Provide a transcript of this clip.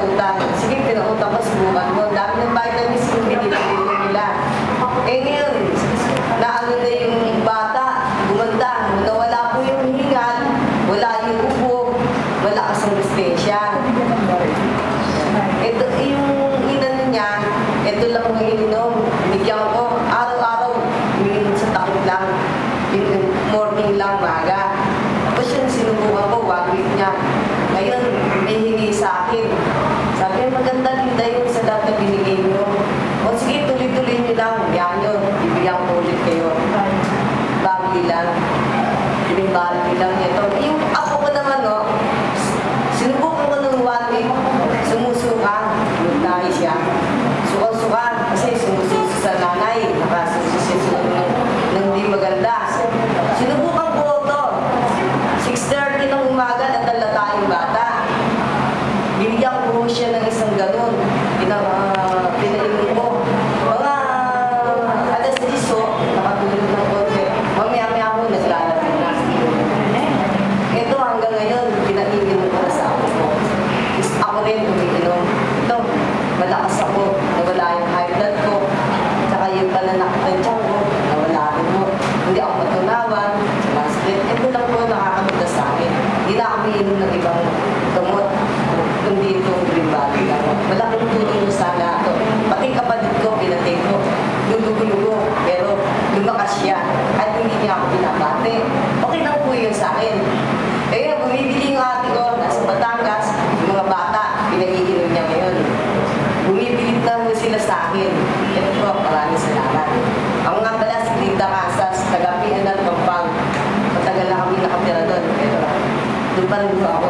utang. Sige, pinautang ko, subukan mo. Dami ng vitamins yung binibili nila. Eh ngayon, naano na yung bata, gumanda, nawala po yung hingal, wala yung ubo, wala kasang resistensya. Ito, yung inano niya, ito lang ang ininom. Bigyan ko, araw-araw, umiinom sa takot lang. Yung morning lang, maga. Tapos yung sinubukan ko, 1 week niya. Ngayon, may hingi sa akin. Sabi, maganda linda yung sa lahat na binigay nyo. O sige, tuloy-tuloy nyo lang. Yan yun, ibigyan ko ulit kayo. Bagli lang. Ibig-bagli lang ito. Yung ako ko naman, no, sinubukan ko ng 1 week, sumusuka. Nagtahi siya. Suka-suka. Kasi sumususo sa nanay. Nakasususo ng hindi maganda. Sinubukan ko ito. 6:30 ng umaga, nadala tayong bata. Binigyan ko siya ng isang ganun. Pinainom ko. Mga alas 10, nakatulog ng konti. Mamaya-maya ako, naglalapit na. Ito hanggang ngayon, pinainom ko na sa ako ko. Ako rin umiinom. Ito, malakas ako. Nawala yung high blood ko. Tsaka yung pananakit ng tiyan ko. Nawala rin mo. Hindi ako matunawan. Ito lang po nakakaganda sa akin. Hindi na ako umiinom ng ibang gamot. Kundi itong green body lang. Malaking tulong sa lahat. Pati kapatid ko, pinatay ko. Lugo-lugo. Pero lumakas siya. At hindi niya ako pinapate. Okay lang po yun sa akin. Eh, bumibili yung ate ko. Nasa Batangas. Yung mga bata, pinag-iinom niya ngayon. Bumibili na mo sila sa akin. Ito po, maraming salamat. Ang mga pala si Linda Casas, taga-Pianan, Pampang. Matagal na kami nakatira doon. Pero doon pa rin ako.